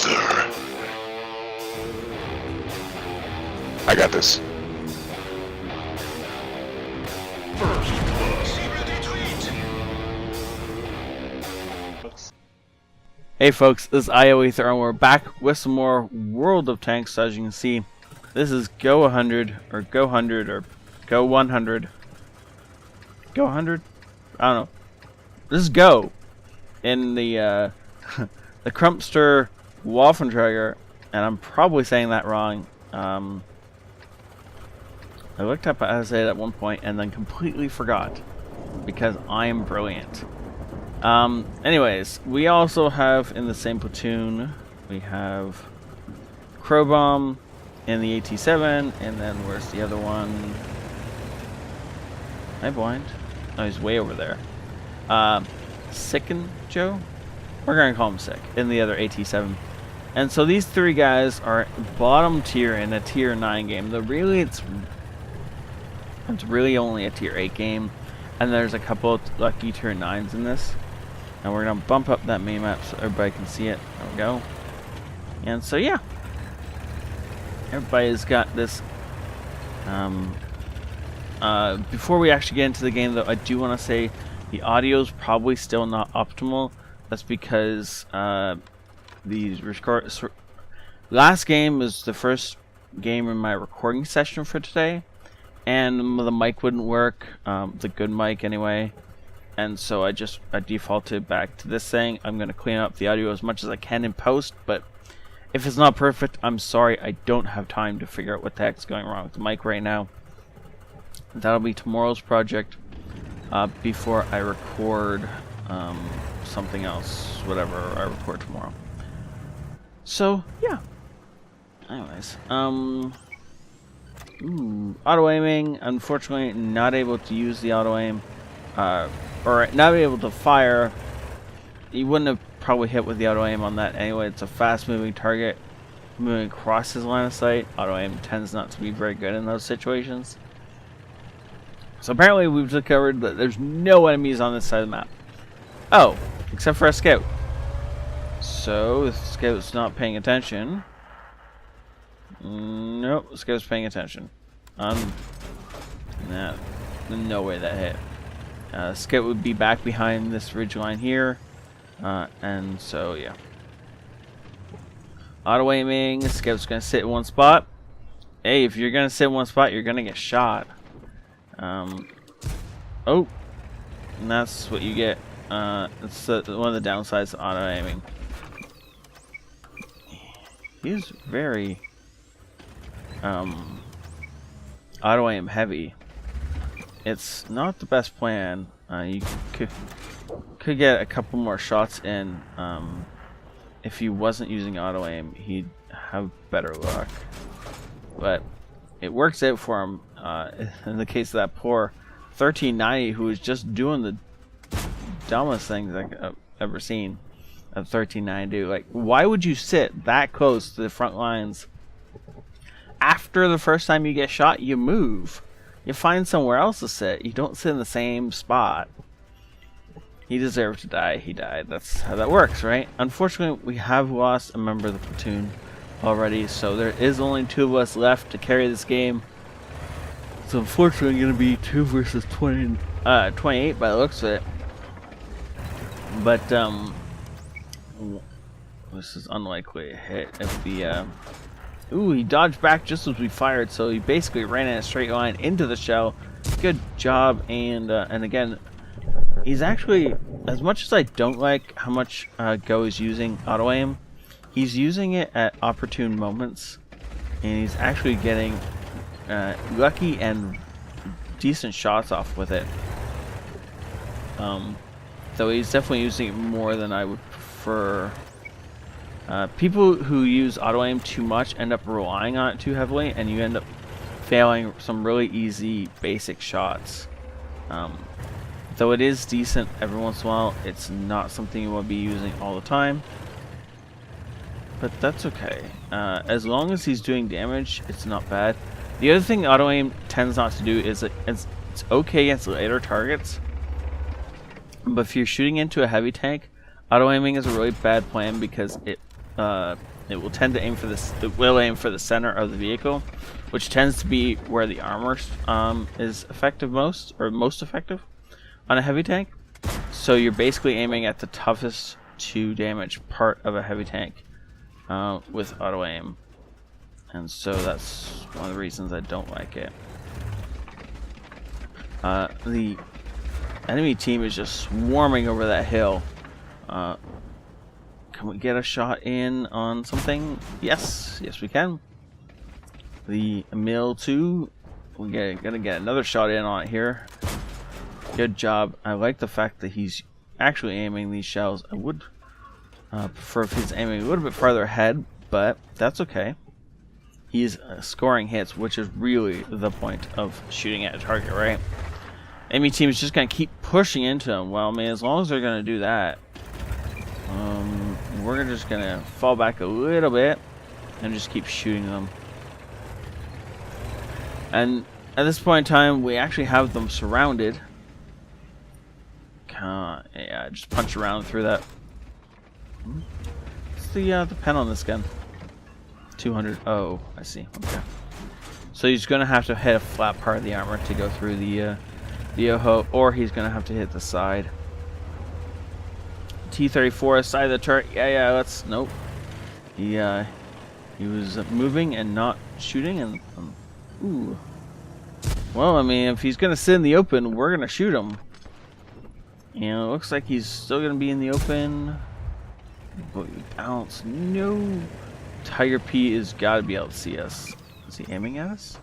ioEther. I got this. Hey folks, this is ioEther and we're back with some more World of Tanks. So as you can see, this is Go 100 or Go 100 or Go 100. Go 100? I don't know. This is Go in the the Krupp-Steyr Waffenträger, and I'm probably saying that wrong. I looked up how to say it at one point and then completely forgot because I am brilliant. Anyways, we also have in the same platoon, we have Crowbomb in the AT7, and then where's the other one? Am I blind? Oh, he's way over there. Sick and Joe? We're gonna call him Sick, in the other AT7. And so these three guys are bottom tier in a tier 9 game. It's really only a tier 8 game, and there's a couple of lucky tier 9s in this. And we're going to bump up that main map so everybody can see it. There we go. And so, yeah. Everybody's got this. Before we actually get into the game, though, I do want to say the audio is probably still not optimal. That's because last game was the first game in my recording session for today. And the mic wouldn't work. The good mic, anyway. And so I defaulted back to this thing. I'm going to clean up the audio as much as I can in post, but if it's not perfect, I'm sorry. I don't have time to figure out what the heck's going wrong with the mic right now. That'll be tomorrow's project before I record something else, whatever I record tomorrow. So, yeah. Anyways, auto aiming. Unfortunately, not able to use the auto aim. Or not be able to fire. You wouldn't have probably hit with the auto aim on that anyway. It's a fast moving target moving across his line of sight. Auto aim tends not to be very good in those situations. So apparently we've discovered that there's no enemies on this side of the map. Oh, except for a scout. So the scout's not paying attention. Nope, the scout's paying attention. Nah, no way that hit. Scout would be back behind this ridge line here, and so yeah. Auto aiming, Scout's gonna sit in one spot. Hey, if you're gonna sit in one spot, you're gonna get shot. Oh, and that's what you get. It's one of the downsides of auto aiming. He's very auto aim heavy. It's not the best plan. You could get a couple more shots in. If he wasn't using auto aim, he'd have better luck. But it works out for him. In the case of that poor 1390, who was just doing the dumbest things I've ever seen at 1390. Like, why would you sit that close to the front lines? After the first time you get shot, you move. You find somewhere else to sit. You don't sit in the same spot. He deserved to die. He died. That's how that works, right? Unfortunately, we have lost a member of the platoon already, so there is only 2 of us left to carry this game. So unfortunately, going to be 2 versus 28 by the looks of it. But this is unlikely to hit if the ooh, he dodged back just as we fired, so he basically ran in a straight line into the shell. Good job, and again, he's actually, as much as I don't like how much Go is using auto aim, he's using it at opportune moments, and he's actually getting lucky and decent shots off with it. Though he's definitely using it more than I would prefer. People who use auto aim too much end up relying on it too heavily, and you end up failing some really easy basic shots. Though it is decent every once in a while, it's not something you want to be using all the time. But that's okay. As long as he's doing damage, it's not bad. The other thing auto aim tends not to do is it's okay against later targets. But if you're shooting into a heavy tank, auto aiming is a really bad plan because it will tend to aim for this. It will aim for the center of the vehicle, which tends to be where the armor is effective most effective on a heavy tank. So you're basically aiming at the toughest to damage part of a heavy tank with auto aim, and so that's one of the reasons I don't like it. The enemy team is just swarming over that hill. Can we get a shot in on something? Yes, yes we can. The mill 2, we're gonna get another shot in on it here. Good job. I like the fact that he's actually aiming these shells. I would prefer if he's aiming a little bit farther ahead, but that's okay. He's scoring hits, which is really the point of shooting at a target, right? Enemy team is just gonna keep pushing into him. Well, I mean, as long as they're gonna do that, we're just gonna fall back a little bit and just keep shooting them. And at this point in time, we actually have them surrounded. Yeah, just punch around through that. What's the pen on this gun? 200. Oh, I see. Okay. So he's gonna have to hit a flat part of the armor to go through the Yoho, or he's gonna have to hit the side. T-34 side of the turret. Yeah. Let's. Nope. He was moving and not shooting, and ooh. Well, I mean, if he's gonna sit in the open, we're gonna shoot him. And it looks like he's still gonna be in the open. But bounce. No. Tiger P is gotta be able to see us. Is he aiming at us?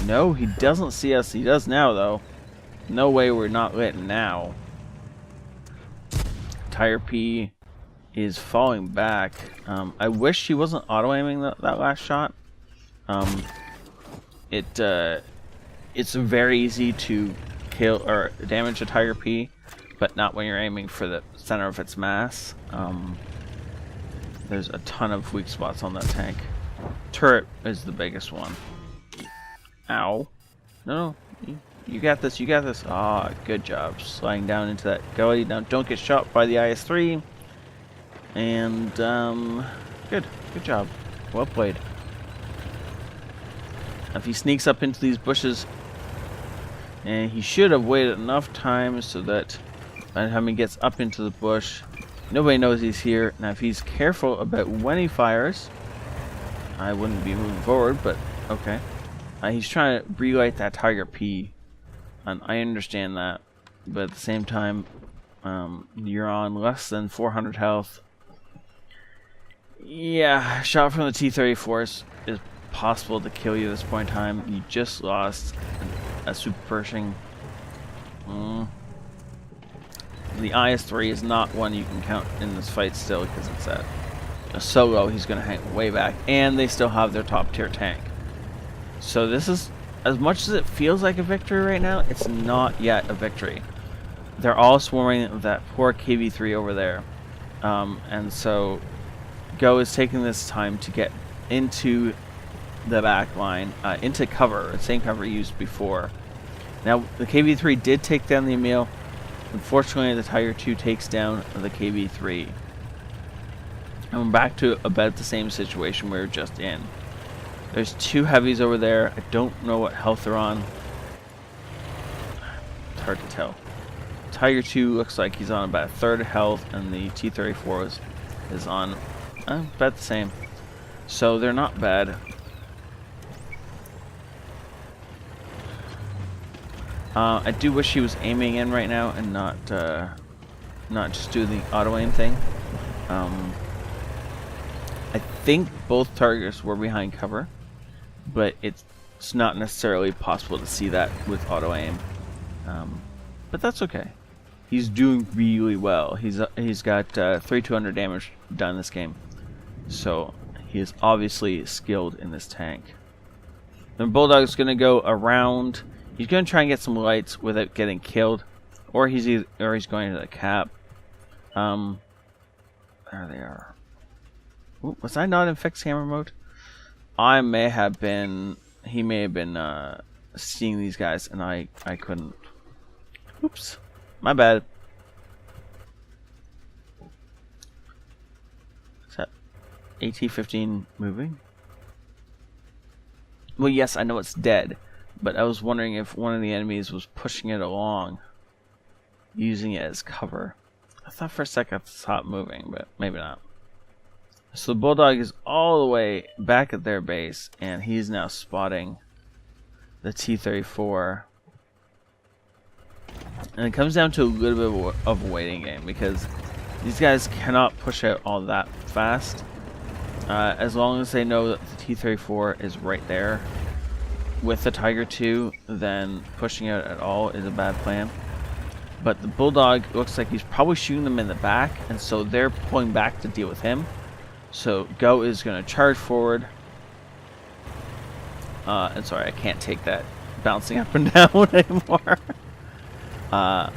No, he doesn't see us. He does now, though. No way we're not lit now. Tiger P is falling back. I wish he wasn't auto-aiming that last shot. It's very easy to kill or damage a Tiger P, but not when you're aiming for the center of its mass. There's a ton of weak spots on that tank. Turret is the biggest one. Ow. No, you got this, you got this. Ah, good job. Sliding down into that gully. Now don't get shot by the IS-3. And, good job. Well played. If he sneaks up into these bushes, and he should have waited enough time so that by the time he gets up into the bush, nobody knows he's here. Now if he's careful about when he fires, I wouldn't be moving forward, but okay. He's trying to relight that Tiger P, and I understand that, but at the same time, you're on less than 400 health. Yeah, shot from the T-34 is possible to kill you at this point in time. You just lost a super Pershing. The IS-3 is not one you can count in this fight still, because it's at a solo. He's going to hang way back, and they still have their top tier tank. So this is, as much as it feels like a victory right now, it's not yet a victory. They're all swarming that poor KV-3 over there, and so Go is taking this time to get into the back line, into cover, same cover used before. Now the KV-3 did take down the Emil. Unfortunately, the Tiger 2 takes down the KV-3. And we're back to about the same situation we were just in. There's two heavies over there. I don't know what health they're on. It's hard to tell. Tiger 2 looks like he's on about a third health, and the T-34 is on about the same. So they're not bad. I do wish he was aiming in right now and not just do the auto aim thing. I think both targets were behind cover, but it's not necessarily possible to see that with auto aim. But that's okay. He's doing really well. He's got 3,200 damage done this game, so he is obviously skilled in this tank. The Bulldog's gonna go around. He's gonna try and get some lights without getting killed, or he's going to the cap. There they are. Ooh, was I not in fixed camera mode? I may have been. He may have been seeing these guys, and I couldn't. Oops, my bad. Is that AT-15 moving? Well, yes, I know it's dead, but I was wondering if one of the enemies was pushing it along, using it as cover. I thought for a second I saw it moving, but maybe not. So the Bulldog is all the way back at their base, and he's now spotting the T-34. And it comes down to a little bit of a waiting game, because these guys cannot push out all that fast. As long as they know that the T-34 is right there with the Tiger II, then pushing out at all is a bad plan. But the Bulldog looks like he's probably shooting them in the back, and so they're pulling back to deal with him. So Go is going to charge forward. And sorry, I can't take that bouncing up and down anymore. I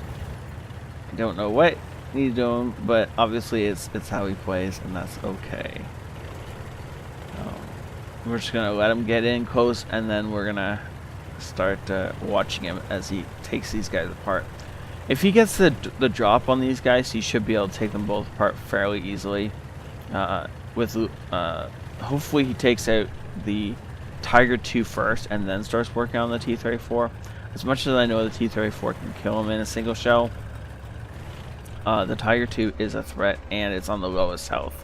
don't know what he's doing, but obviously it's how he plays, and that's okay. We're just gonna let him get in close, and then we're gonna start watching him as he takes these guys apart. If he gets the drop on these guys, he should be able to take them both apart fairly easily. Hopefully he takes out the Tiger II first, and then starts working on the T-34. As much as I know the T-34 can kill him in a single shell, the Tiger II is a threat, and it's on the lowest health.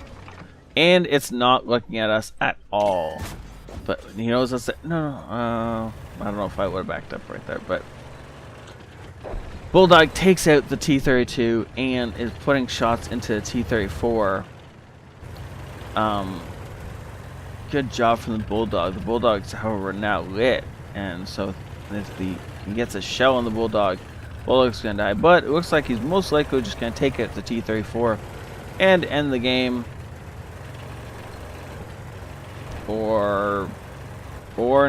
And it's not looking at us at all. But he knows us. I don't know if I would have backed up right there, but Bulldog takes out the T-32 and is putting shots into the T-34. Good job from the Bulldog. The Bulldog's, however, now lit, and so if he gets a shell on the Bulldog, Bulldog's gonna die. But it looks like he's most likely just gonna take out the T-34 and end the game. Or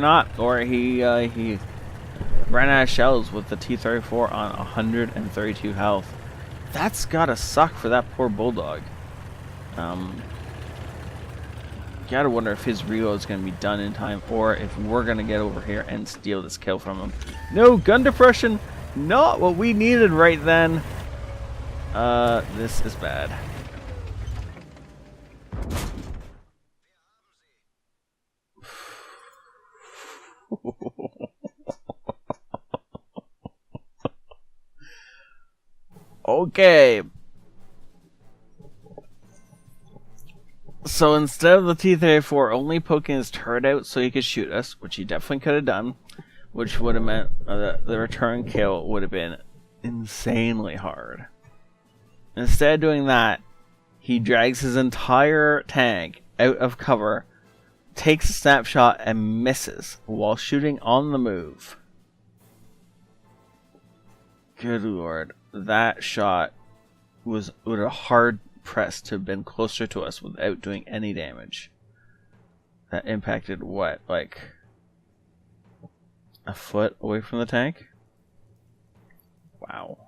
not, or he ran out of shells with the T-34 on 132 health. That's gotta suck for that poor Bulldog. Gotta wonder if his reload's gonna be done in time, or if we're gonna get over here and steal this kill from him. No, gun depression, not what we needed right then. This is bad. Okay. So instead of the T-34 only poking his turret out so he could shoot us, which he definitely could have done, which would have meant the return kill would have been insanely hard. Instead of doing that, he drags his entire tank out of cover, takes a snapshot, and misses while shooting on the move. Good lord. That shot would have hard pressed to have been closer to us without doing any damage. That impacted what? Like a foot away from the tank? Wow.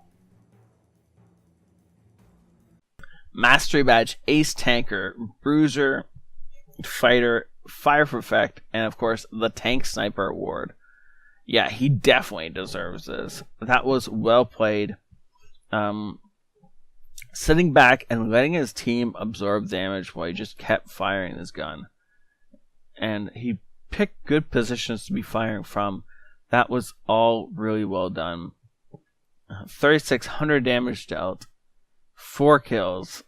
Mastery Badge, Ace Tanker, Bruiser, Fighter, Fire for Effect, and of course the Tank Sniper Award. Yeah, he definitely deserves this. That was well played. Sitting back and letting his team absorb damage while he just kept firing his gun. And he picked good positions to be firing from. That was all really well done. 3,600 damage dealt. 4 kills.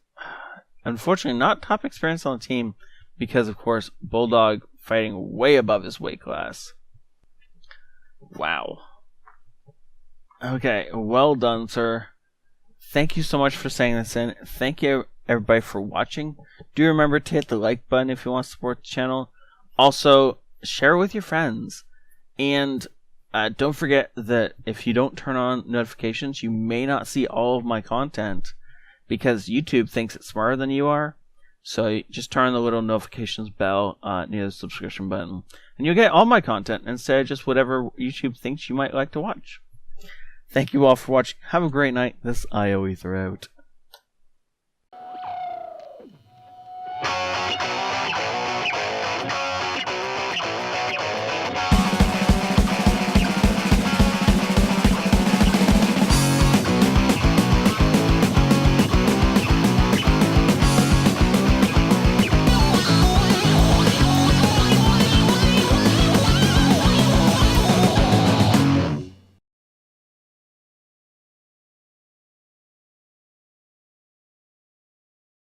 Unfortunately, not top experience on the team because, of course, Bulldog fighting way above his weight class. Wow. Okay, well done, sir. Thank you so much for sending this in. Thank you, everybody, for watching. Do remember to hit the like button if you want to support the channel. Also, share with your friends. And don't forget that if you don't turn on notifications, you may not see all of my content because YouTube thinks it's smarter than you are. So just turn on the little notifications bell near the subscription button, and you'll get all my content instead of just whatever YouTube thinks you might like to watch. Thank you all for watching. Have a great night. This ioEther out.